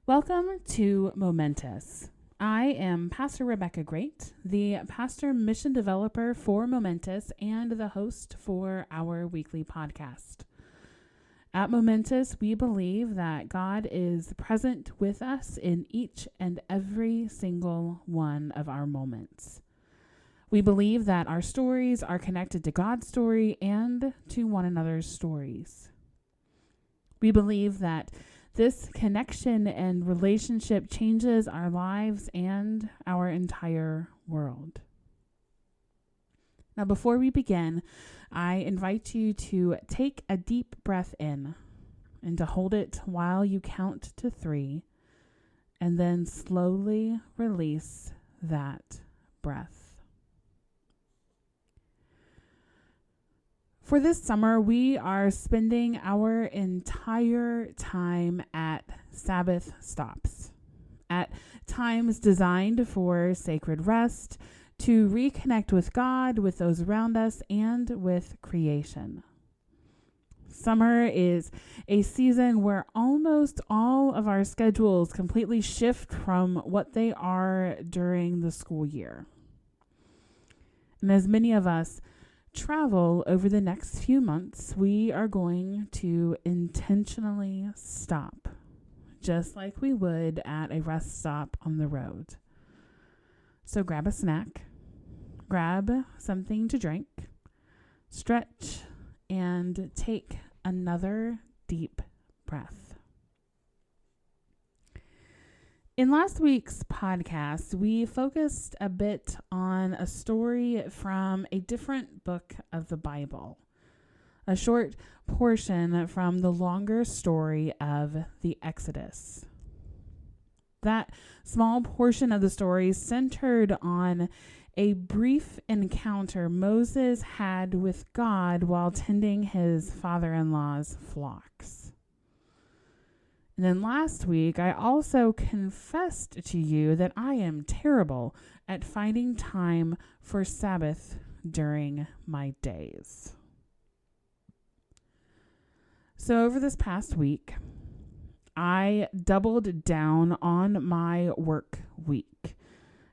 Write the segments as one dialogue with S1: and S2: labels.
S1: Welcome to Momentous. I am Pastor Rebecca Great, the pastor mission developer for Momentous and the host for our weekly podcast. At Momentous, we believe that God is present with us in each and every single one of our moments. We believe that our stories are connected to God's story and to one another's stories. We believe that this connection and relationship changes our lives and our entire world. Now, before we begin, I invite you to take a deep breath in and to hold it while you count to 3, and then slowly release that breath. For this summer, we are spending our entire time at Sabbath Stops, at times designed for sacred rest, to reconnect with God, with those around us, and with creation. Summer is a season where almost all of our schedules completely shift from what they are during the school year. And as many of us travel over the next few months, we are going to intentionally stop, just like we would at a rest stop on the road. So grab a snack, grab something to drink, stretch, and take another deep breath. In last week's podcast, we focused a bit on a story from a different book of the Bible, a short portion from the longer story of the Exodus. That small portion of the story centered on a brief encounter Moses had with God while tending his father-in-law's flocks. And then last week, I also confessed to you that I am terrible at finding time for Sabbath during my days. So over this past week, I doubled down on my work week,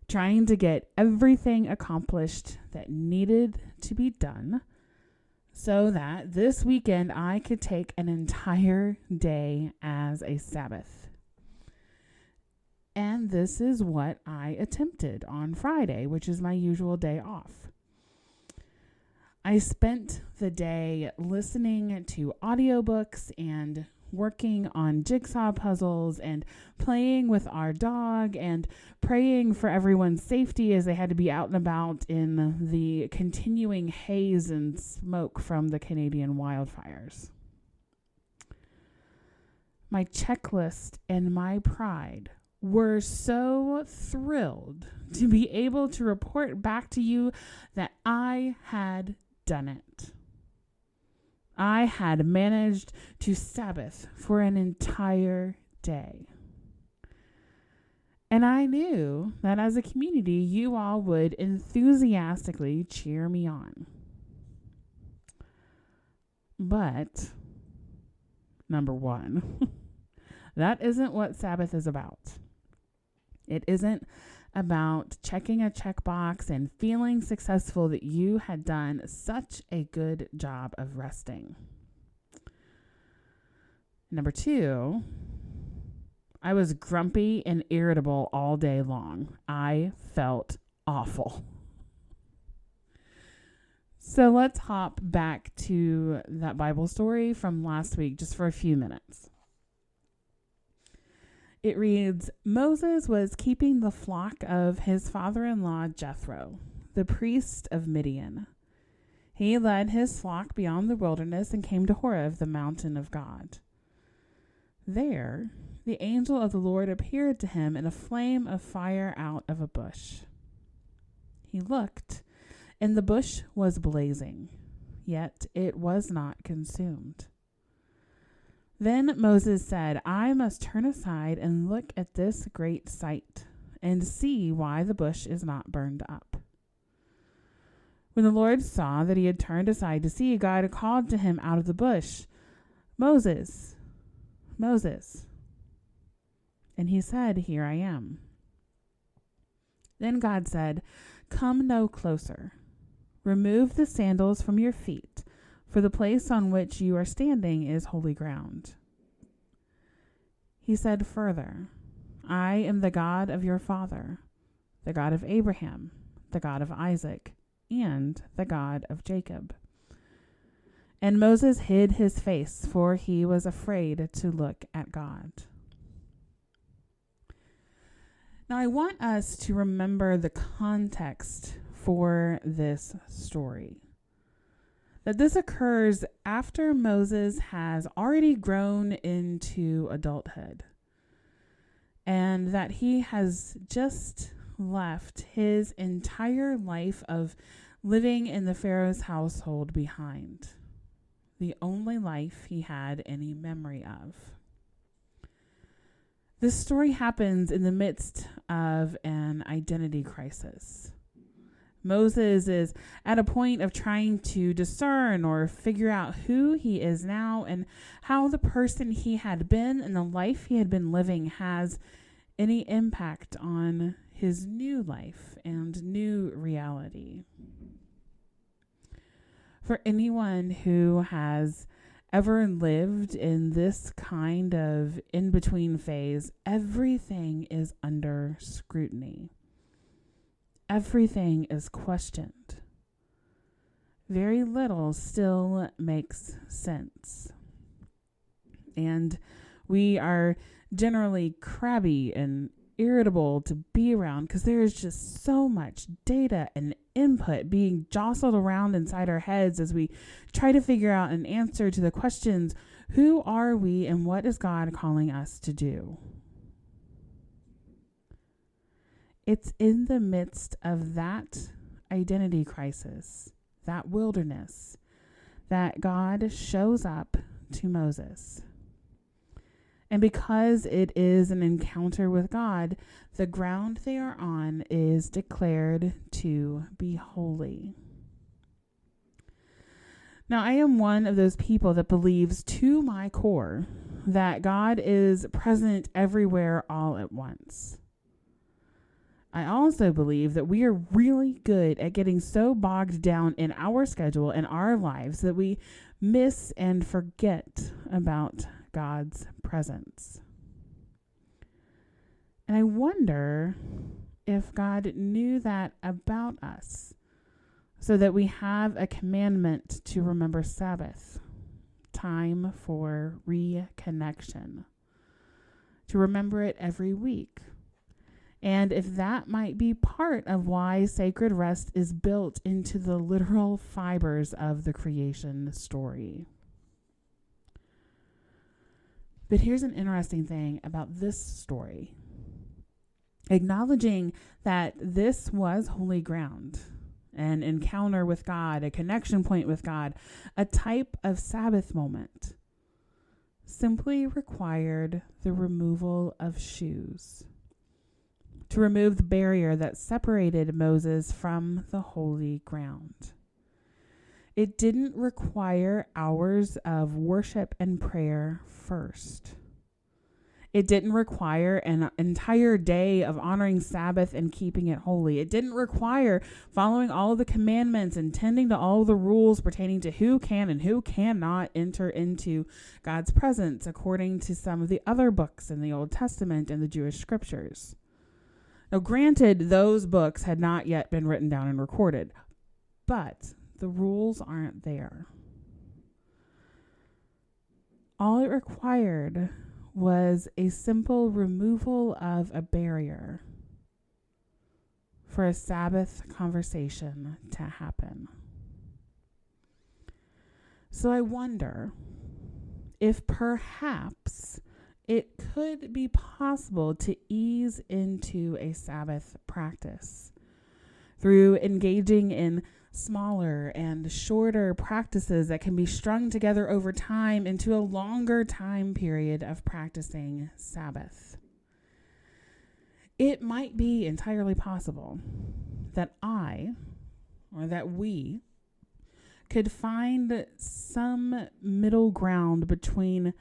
S1: trying to get everything accomplished that needed to be done, so that this weekend I could take an entire day as a Sabbath. And this is what I attempted on Friday, which is my usual day off. I spent the day listening to audiobooks and working on jigsaw puzzles and playing with our dog and praying for everyone's safety as they had to be out and about in the continuing haze and smoke from the Canadian wildfires. My checklist and my pride were so thrilled to be able to report back to you that I had done it. I had managed to Sabbath for an entire day. And I knew that as a community, you all would enthusiastically cheer me on. But, number one, that isn't what Sabbath is about. It isn't about checking a checkbox and feeling successful that you had done such a good job of resting. Number two, I was grumpy and irritable all day long. I felt awful. So let's hop back to that Bible story from last week just for a few minutes. It reads, Moses was keeping the flock of his father-in-law Jethro, the priest of Midian. He led his flock beyond the wilderness and came to Horeb, the mountain of God. There, the angel of the Lord appeared to him in a flame of fire out of a bush. He looked, and the bush was blazing, yet it was not consumed. Then Moses said, I must turn aside and look at this great sight and see why the bush is not burned up. When the Lord saw that he had turned aside to see, God called to him out of the bush, Moses, Moses. And he said, "Here I am." Then God said, "Come no closer. Remove the sandals from your feet, for the place on which you are standing is holy ground." He said further, "I am the God of your father, the God of Abraham, the God of Isaac, and the God of Jacob." And Moses hid his face, for he was afraid to look at God. Now, I want us to remember the context for this story. That this occurs after Moses has already grown into adulthood, and that he has just left his entire life of living in the Pharaoh's household behind, the only life he had any memory of. This story happens in the midst of an identity crisis. Moses is at a point of trying to discern or figure out who he is now and how the person he had been and the life he had been living has any impact on his new life and new reality. For anyone who has ever lived in this kind of in-between phase, everything is under scrutiny. Everything is questioned. Very little still makes sense. And we are generally crabby and irritable to be around because there is just so much data and input being jostled around inside our heads as we try to figure out an answer to the questions, who are we and what is God calling us to do? It's in the midst of that identity crisis, that wilderness, that God shows up to Moses. And because it is an encounter with God, the ground they are on is declared to be holy. Now, I am one of those people that believes to my core that God is present everywhere all at once. I also believe that we are really good at getting so bogged down in our schedule and our lives that we miss and forget about God's presence. And I wonder if God knew that about us, so that we have a commandment to remember Sabbath, time for reconnection, to remember it every week. And if that might be part of why sacred rest is built into the literal fibers of the creation story. But here's an interesting thing about this story. Acknowledging that this was holy ground, an encounter with God, a connection point with God, a type of Sabbath moment, simply required the removal of shoes, to remove the barrier that separated Moses from the holy ground. It didn't require hours of worship and prayer first. It didn't require an entire day of honoring Sabbath and keeping it holy. It didn't require following all of the commandments and tending to all the rules pertaining to who can and who cannot enter into God's presence according to some of the other books in the Old Testament and the Jewish scriptures. Now, granted, those books had not yet been written down and recorded, but the rules aren't there. All it required was a simple removal of a barrier for a Sabbath conversation to happen. So I wonder if perhaps it could be possible to ease into a Sabbath practice through engaging in smaller and shorter practices that can be strung together over time into a longer time period of practicing Sabbath. It might be entirely possible that we could find some middle ground between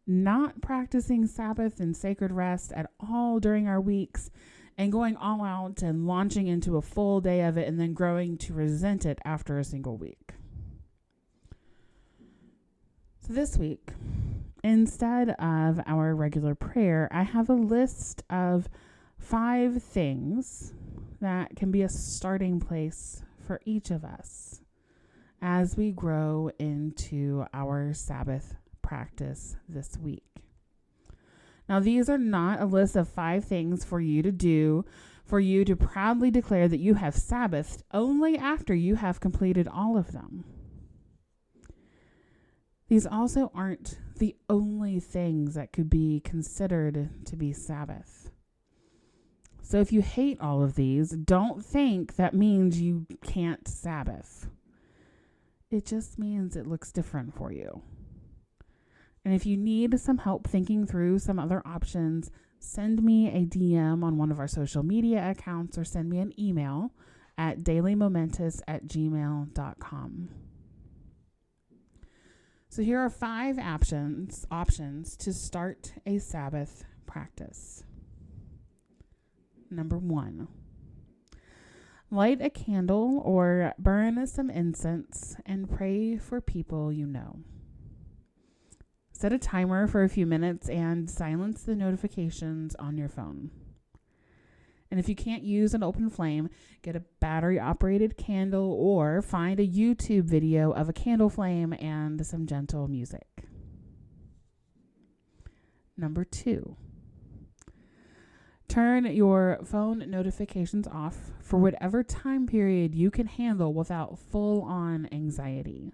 S1: not practicing Sabbath and sacred rest at all during our weeks and going all out and launching into a full day of it and then growing to resent it after a single week. So this week, instead of our regular prayer, I have a list of 5 things that can be a starting place for each of us as we grow into our Sabbath practice this week. Now, these are not a list of 5 things for you to do, for you to proudly declare that you have Sabbathed only after you have completed all of them. These also aren't the only things that could be considered to be Sabbath. So if you hate all of these, don't think that means you can't Sabbath. It just means it looks different for you. And if you need some help thinking through some other options, send me a DM on one of our social media accounts or send me an email at dailymomentus@gmail.com. So here are 5 options to start a Sabbath practice. Number 1, light a candle or burn some incense and pray for people you know. Set a timer for a few minutes and silence the notifications on your phone. And if you can't use an open flame, get a battery-operated candle or find a YouTube video of a candle flame and some gentle music. Number 2, turn your phone notifications off for whatever time period you can handle without full-on anxiety.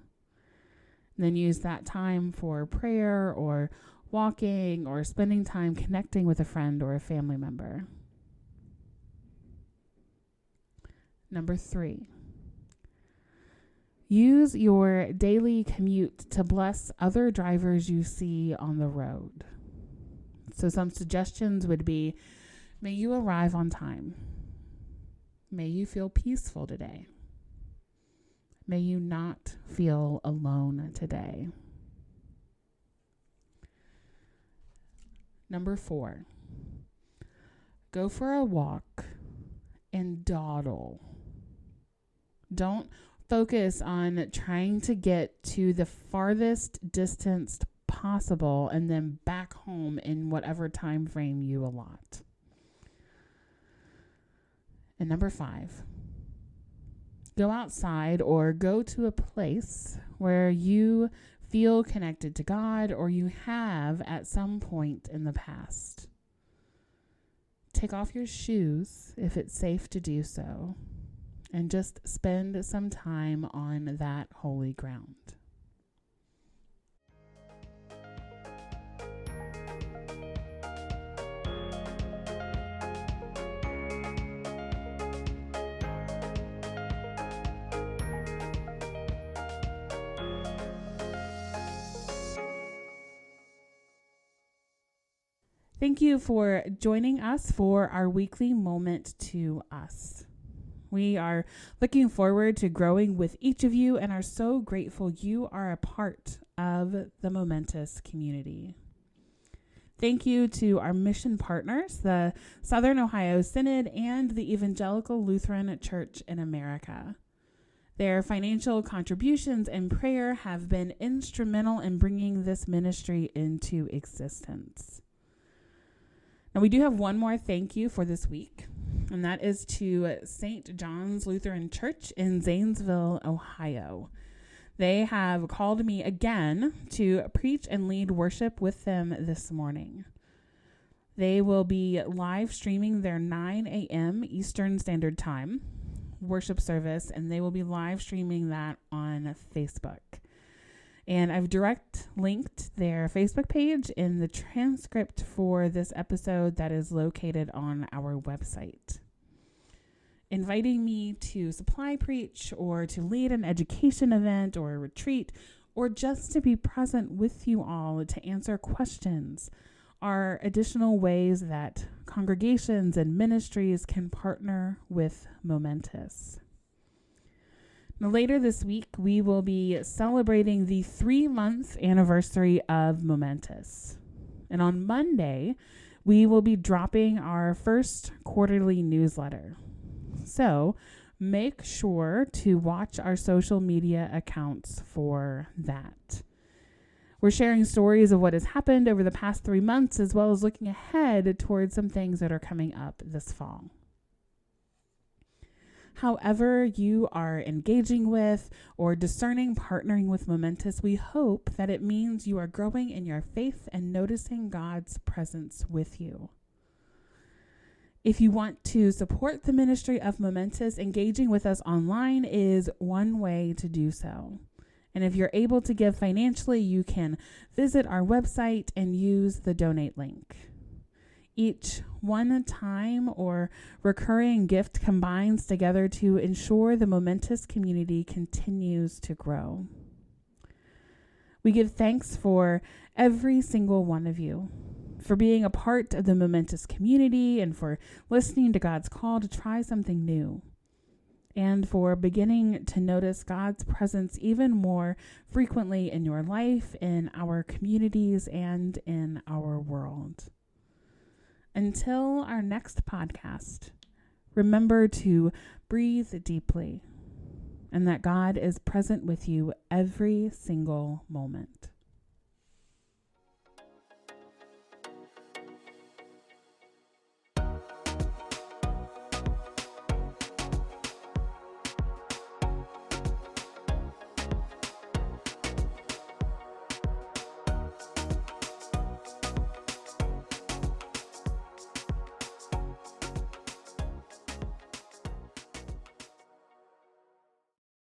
S1: And then use that time for prayer or walking or spending time connecting with a friend or a family member. Number 3, use your daily commute to bless other drivers you see on the road. So some suggestions would be, may you arrive on time. May you feel peaceful today. May you not feel alone today. Number 4, go for a walk and dawdle. Don't focus on trying to get to the farthest distance possible and then back home in whatever time frame you allot. And number 5, go outside or go to a place where you feel connected to God or you have at some point in the past. Take off your shoes if it's safe to do so, and just spend some time on that holy ground. Thank you for joining us for our weekly Moment to Us. We are looking forward to growing with each of you and are so grateful you are a part of the Momentous community. Thank you to our mission partners, the Southern Ohio Synod and the Evangelical Lutheran Church in America. Their financial contributions and prayer have been instrumental in bringing this ministry into existence. Now, we do have one more thank you for this week, and that is to St. John's Lutheran Church in Zanesville, Ohio. They have called me again to preach and lead worship with them this morning. They will be live streaming their 9 a.m. Eastern Standard Time worship service, and they will be live streaming that on Facebook. And I've direct linked their Facebook page in the transcript for this episode that is located on our website. Inviting me to supply preach or to lead an education event or a retreat or just to be present with you all to answer questions are additional ways that congregations and ministries can partner with Momentous. Now, later this week, we will be celebrating the 3-month anniversary of Momentous. And on Monday, we will be dropping our first quarterly newsletter. So make sure to watch our social media accounts for that. We're sharing stories of what has happened over the past 3 months, as well as looking ahead towards some things that are coming up this fall. However you are engaging with or discerning partnering with Momentous, we hope that it means you are growing in your faith and noticing God's presence with you. If you want to support the ministry of Momentous, engaging with us online is one way to do so. And if you're able to give financially, you can visit our website and use the donate link. Each one-time or recurring gift combines together to ensure the Momentous community continues to grow. We give thanks for every single one of you, for being a part of the Momentous community and for listening to God's call to try something new, and for beginning to notice God's presence even more frequently in your life, in our communities, and in our world. Until our next podcast, remember to breathe deeply and that God is present with you every single moment.